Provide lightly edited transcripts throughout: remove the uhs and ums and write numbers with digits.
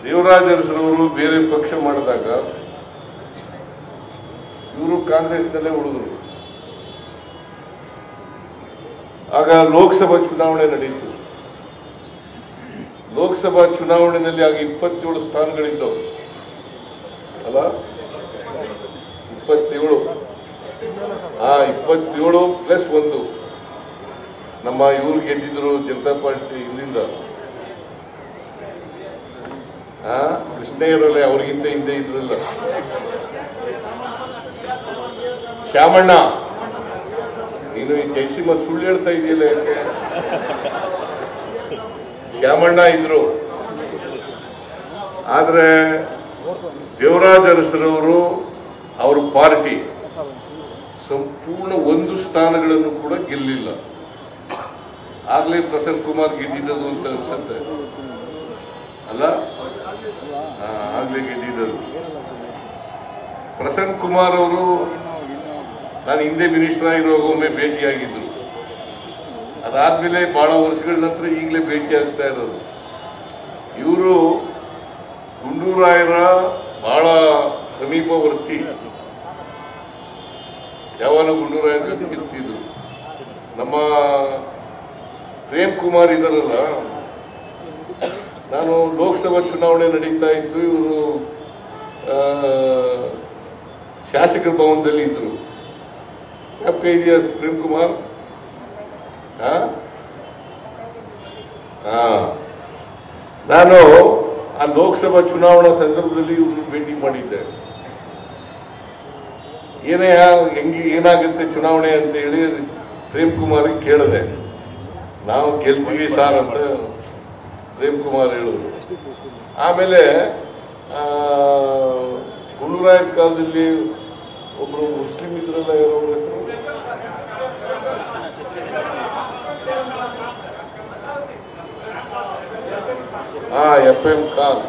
ದೇವರಾಜ ಅರಸರವರು ಬೇರೆ ಪಕ್ಷ ಮಾಡಿದಾಗ ಇವರು ಕಾಂಗ್ರೆಸ್ನಲ್ಲೇ ಉಳಿದ್ರು. ಆಗ ಲೋಕಸಭಾ ಚುನಾವಣೆ ನಡೆಯಿತು. ಲೋಕಸಭಾ ಚುನಾವಣೆಯಲ್ಲಿ ಆಗ 27 ಸ್ಥಾನಗಳಿದ್ದವು ಅಲ್ಲ, 27 +1 ನಮ್ಮ ಇವ್ರು ಗೆದ್ದಿದ್ರು ಜನತಾ ಪಾರ್ಟಿ ಇಲ್ಲಿಂದ. ಕೃಷ್ಣಯ್ಯರಲ್ಲೇ ಅವ್ರಿಗಿಂತ ಹಿಂದೆ ಇದ್ರಲ್ಲ, ಶ್ಯಾಮಣ್ಣ. ನೀನು ಈ ಜಯಸಿಂಹ ಸುಳ್ಳು ಹೇಳ್ತಾ ಇದೆಯಲ್ಲ, ಯಾಕೆ? ಶ್ಯಾಮಣ್ಣ ಇದ್ರು. ಆದ್ರೆ ದೇವರಾಜ ಅರಸರವರು ಅವ್ರ ಪಾರ್ಟಿ ಸಂಪೂರ್ಣ 1 ಸ್ಥಾನಗಳನ್ನು ಕೂಡ ಗೆಲ್ಲಿಲ್ಲ. ಆಗ್ಲೇ ಪ್ರಸನ್ನ ಕುಮಾರ್ ಗೆದ್ದಿದ್ದದು ಅಂತ ಅನ್ಸುತ್ತೆ ಅಲ್ಲ, ಆಗ್ಲೇ ಗೆದ್ದಿದ್ದದು. ಪ್ರಸನ್ನ ಕುಮಾರ್ ಅವರು ನಾನು ಹಿಂದೆ ಮಿನಿಸ್ಟರ್ ಆಗಿರುವಾಗ ಒಮ್ಮೆ ಭೇಟಿಯಾಗಿದ್ರು. ಅದಾದ್ಮೇಲೆ ಬಹಳ ವರ್ಷಗಳ ನಂತರ ಈಗಲೇ ಭೇಟಿ ಆಗ್ತಾ ಇರೋದು. ಇವರು ಗುಂಡೂರಾಯರ ಬಹಳ ಸಮೀಪವರ್ತಿ. ಯಾವಾಗ ಗುಂಡೂರಾಯರ ಜೊತೆ ಗೆದ್ದಿದ್ರು. ನಮ್ಮ ಪ್ರೇಮ್ ಕುಮಾರ್ ಇದಾರಲ್ಲ, ನಾನು ಲೋಕಸಭಾ ಚುನಾವಣೆ ನಡೀತಾ ಇತ್ತು, ಇವರು ಶಾಸಕರ ಭವನದಲ್ಲಿ ಇದ್ರು. ಯಾಕೆ ಇದೆಯಾ ಪ್ರೇಮ್ ಕುಮಾರ್? ನಾನು ಆ ಲೋಕಸಭಾ ಚುನಾವಣಾ ಸಂದರ್ಭದಲ್ಲಿ ಇವ್ರನ್ನ ಭೇಟಿ ಮಾಡಿದ್ದೆ. ಏನಾಗುತ್ತೆ ಚುನಾವಣೆ ಅಂತ ಹೇಳಿ ಪ್ರೇಮ್ ಕುಮಾರ್ ಕೇಳಿದೆ. ನಾವು ಗೆಲ್ತೀವಿ ಸಾರ್ ಅಂತ ಪ್ರೇಮ್ ಕುಮಾರ್ ಹೇಳಿದ್ರು. ಆಮೇಲೆ ಗುಂಡೂರಾಯರ ಕಾಲದಲ್ಲಿ ಒಬ್ರು ಮುಸ್ಲಿಂ ಇದ್ರಲ್ಲ, ಯಾರೋ ಹೆಸರು FM ಖಾನ್.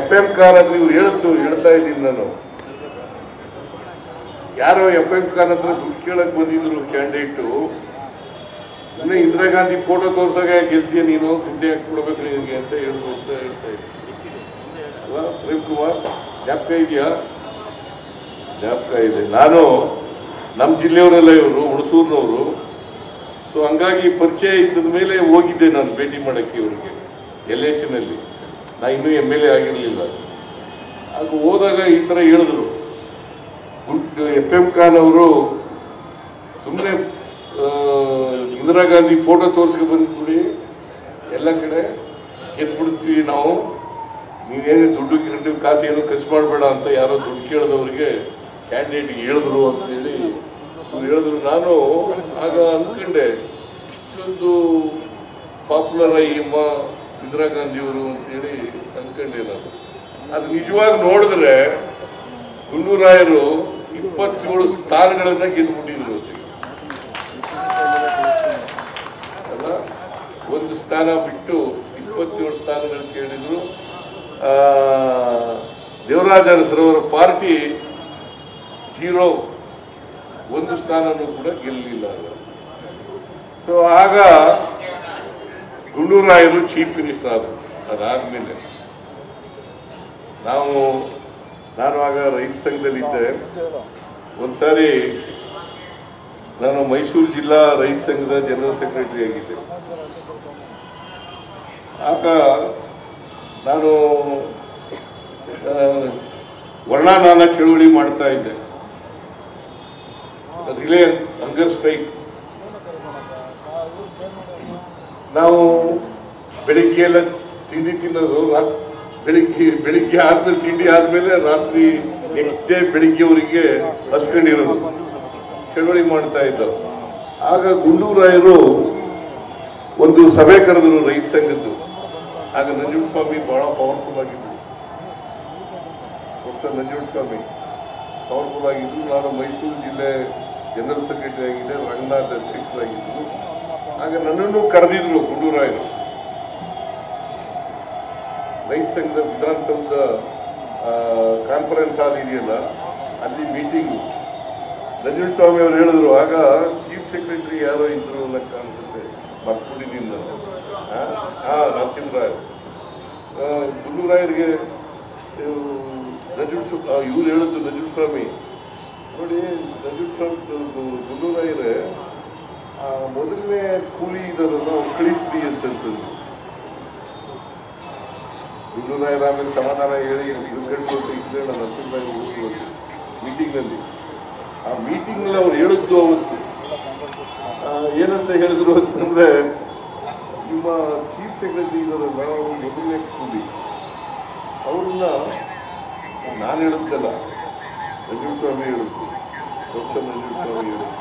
FM ಖಾನ್ ಅಂತ ನೀವು ಹೇಳ್ತಾ ಇದ್ದೀನಿ ನಾನು. ಯಾರೋ FM ಖಾನ್ ಹತ್ರ ದುಡ್ಡು ಕೇಳಕ್ ಬಂದಿದ್ರು ಕ್ಯಾಂಡಿಡೇಟು. ಇನ್ನು ಇಂದಿರಾ ಗಾಂಧಿ ಫೋಟೋ ತೋರ್ಸಾಗ ಗೆಲ್ತೀಯ ನೀನು, ದುಡ್ಡು ಯಾಕೆ ಕೊಡ್ಬೇಕು ನಿನಗೆ ಅಂತ ಹೇಳ್ತಾ ಇದ್ದೆ ಅಲ್ಲ ಪ್ರೇಮ್ ಕುಮಾರ್? ಜ್ಞಾಪಕ ಇದೆಯಾ? ಜ್ಞಾಪಕ ಇದೆ. ನಾನು ನಮ್ಮ ಜಿಲ್ಲೆಯವರೆಲ್ಲ ಇವರು ಹುಣಸೂರಿನವರು. ಸೊ ಹಂಗಾಗಿ ಪರಿಚಯ ಇದ್ದದ ಮೇಲೆ ಹೋಗಿದ್ದೆ ನಾನು ಭೇಟಿ ಮಾಡಕ್ಕೆ ಇವ್ರಿಗೆ LH-ನಲ್ಲಿ. ನಾ ಇನ್ನೂ MLA ಆಗಿರಲಿಲ್ಲ. ಆಗ ಹೋದಾಗ ಈ ಥರ ಹೇಳಿದ್ರು. FM ಖಾನ್ ಅವರು ಸುಮ್ಮನೆ ಇಂದಿರಾ ಗಾಂಧಿ ಫೋಟೋ ತೋರಿಸ್ಕೊಂಡು ಬಂದ್ಬಿಡಿ, ಎಲ್ಲ ಕಡೆ ಗೆದ್ಬಿಡ್ತೀವಿ ನಾವು, ನೀವೇನು ದುಡ್ಡು ಕಾಸು ಏನು ಖರ್ಚು ಮಾಡಬೇಡ ಅಂತ ಯಾರೋ ದುಡ್ಡು ಕೇಳಿದವರಿಗೆ ಕ್ಯಾಂಡಿಡೇಟ್ಗೆ ಹೇಳಿದ್ರು ಅಂತೇಳಿ ಹೇಳಿದ್ರು. ನಾನು ಆಗ ಅಂದ್ಕೊಂಡೆ, ಇಷ್ಟೊಂದು ಪಾಪ್ಯುಲರ್ ಅಮ್ಮ ಇಂದಿರಾ ಗಾಂಧಿಯವರು ಅಂತೇಳಿ ಅಂದ್ಕೊಂಡೆ ನಾನು. ಅದು ನಿಜವಾಗಿ ನೋಡಿದ್ರೆ ಗುಂಡೂರಾಯರು 27 ಸ್ಥಾನಗಳನ್ನ ಗೆದ್ಬಿಟ್ಟಿದ್ರು. ಅಲ್ಲ, 1 ಸ್ಥಾನ ಬಿಟ್ಟು 27 ಸ್ಥಾನಗಳು ಕೇಳಿದ್ರು. ದೇವರಾಜ ಅರಸರವರ ಪಾರ್ಟಿ 0, 1 ಸ್ಥಾನನೂ ಕೂಡ ಗೆಲ್ಲಲಿಲ್ಲ. ಸೊ ಆಗ ಗುಂಡೂರಾಯರು ಚೀಫ್ ಮಿನಿಸ್ಟರ್ ಆದರು. ಅದಾದ್ಮೇಲೆ ನಾನು ಆಗ ರೈತ ಸಂಘದಲ್ಲಿದ್ದೆ. ಒಂದ್ಸಾರಿ ನಾನು ಮೈಸೂರು ಜಿಲ್ಲಾ ರೈತ ಸಂಘದ ಜನರಲ್ ಸೆಕ್ರೆಟರಿ ಆಗಿದ್ದೆ. ಆಗ ನಾನು ವರ್ಣನಾನ ಚಳುವಳಿ ಮಾಡ್ತಾ ಇದ್ದೆ. ರಿಲೇ ಹಂಗರ್ ಸ್ಟ್ರೈಕ್. ನಾವು ಬೆಳಿಗ್ಗೆ ಎಲ್ಲ ತಿಂಡಿ ತಿನ್ನೋದು, ಬೆಳಿಗ್ಗೆ ಆದ್ಮೇಲೆ ತಿಂಡಿ ಆದ್ಮೇಲೆ ರಾತ್ರಿ ನೆಕ್ಸ್ಟ್ ಡೇ ಬೆಳಿಗ್ಗೆವರೆಗೆ ಹಸ್ಕೊಂಡಿರೋದು, ಚಳವಳಿ ಮಾಡ್ತಾ ಇದ್ದವು. ಆಗ ಗುಂಡೂರಾಯರು ಒಂದು ಸಭೆ ಕರೆದರು ರೈತ ಸಂಘದ್ದು. ಆಗ ನಂಜುಂಡಸ್ವಾಮಿ ಬಹಳ ಪವರ್ಫುಲ್ ಆಗಿದ್ರು. ಡಾಕ್ಟರ್ ನಂಜುಂಡಸ್ವಾಮಿ ಪವರ್ಫುಲ್ ಆಗಿದ್ರು. ನಾನು ಮೈಸೂರು ಜಿಲ್ಲೆ ಜನರಲ್ ಸೆಕ್ರೆಟರಿ ಆಗಿದೆ, ರಂಗನಾಥ್ ಅಧ್ಯಕ್ಷರಾಗಿದ್ರು. ಆಗ ನನ್ನನ್ನು ಕರೆದಿದ್ರು ಗುಂಡೂರಾಯರು. ರೈತ ಸಂಘದ ವಿಧಾನಸೌಧ ಕಾನ್ಫರೆನ್ಸ್ ಹಾಲ್ ಇದೆಯಲ್ಲ, ಅಲ್ಲಿ ಮೀಟಿಂಗು. ನಂಜುಂಡಸ್ವಾಮಿ ಅವರು ಹೇಳಿದ್ರು. ಆಗ ಚೀಫ್ ಸೆಕ್ರೆಟರಿ ಯಾರೋ ಇದ್ರು ಅನ್ನಕ್ಕೆ ಅನ್ಸುತ್ತೆ, ಮರ್ತ್ಬಿಟ್ಟಿದ್ದೀನಿ ನಾನು. ನರಸಿಂಹರಾಯ್ ಗುಂಡೂರಾಯರಿಗೆ ಇವ್ರು ಹೇಳಿದ್ದು ನಜುಲ್ ಸ್ವಾಮಿ ನೋಡಿ, ನಜುಲ್ ಸ್ವಾಮಿ ಗುಂಡೂರಾಯರೇ ಮೊದಲನೇ ಕೂಲಿ ಇದರನ್ನು ಕಳಿಸ್ತೀವಿ ಅಂತಂತಂದು ಗುಂಡೂರಾಯರ ಆಮೇಲೆ ಸಮಾಧಾನ ಹೇಳಿ ಇದ್ರೆ ನಾನು ನರಸಿಂಹರಾಯ ಮೀಟಿಂಗ್ನಲ್ಲಿ ಆ ಮೀಟಿಂಗ್ನಲ್ಲಿ ಅವ್ರು ಹೇಳಿದ್ದು ಅವತ್ತು ಏನಂತ ಹೇಳಿದ್ರು ಅಂತಂದ್ರೆ, ನಿಮ್ಮ ಚೀಫ್ ಸೆಕ್ರೆಟರಿ ಇದರಲ್ಲ ಅವರು ಮೊದಲನೇ ಕೂಲಿ, ಅವ್ರನ್ನ ನಾನು ಹೇಳಿದ್ದಲ್ಲ, ನಜುಲ್ ಸ್ವಾಮಿ ಹೇಳಿದ್ದು, ಡಾಕ್ಟರ್ ನಜುಲ್ ಸ್ವಾಮಿ ಹೇಳಿದ್ದು.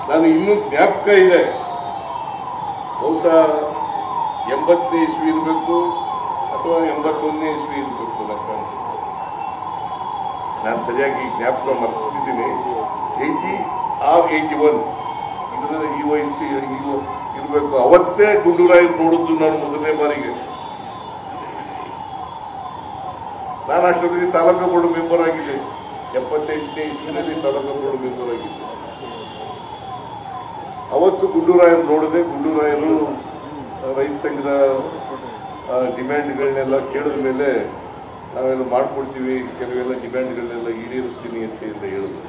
ನಾನು ಇನ್ನೂ ಜ್ಞಾಪಕ ಇದೆ, ಬಹುಶಃ 80ನೇ ಇಸ್ವಿ ಇರಬೇಕು ಅಥವಾ 81ನೇ ಇಸ್ವಿ ಇರಬೇಕು ಲೆಕ್ಕ ಅನ್ಸುತ್ತೆ, ನಾನು ಸರಿಯಾಗಿ ಜ್ಞಾಪಕ ಮಾಡ್ತಿದ್ದೀನಿ. 80 or 81 ಇದರಲ್ಲಿ ಈ ವಯಸ್ಸು ಇರಬೇಕು. ಅವತ್ತೇ ಗುಂಡೂರಾಯರು ನೋಡಿದ್ದು ನಾನು ಮೊದಲನೇ ಬಾರಿಗೆ. ನಾನು ಅಷ್ಟೊತ್ತಿಗೆ ತಾಲೂಕು ಬೋರ್ಡ್ ಮೆಂಬರ್ ಆಗಿದೆ, 78ನೇ ಇಸ್ವಿನಲ್ಲಿ ತಾಲೂಕು ಬೋರ್ಡ್ ಮೆಂಬರ್ ಆಗಿದ್ದೆ. ಅವತ್ತು ಗುಂಡೂರಾಯರು ನೋಡಿದೆ. ಗುಂಡೂರಾಯರು ರೈತ ಸಂಘದ ಡಿಮ್ಯಾಂಡ್ಗಳನ್ನೆಲ್ಲ ಕೇಳಿದ ಮೇಲೆ ನಾವೆಲ್ಲ ಮಾಡ್ಕೊಡ್ತೀವಿ, ಕೆಲವೆಲ್ಲ ಡಿಮ್ಯಾಂಡ್ಗಳನ್ನೆಲ್ಲ ಈಡೇರಿಸ್ತೀನಿ ಅಂತ ಹೇಳಿದ್ರು.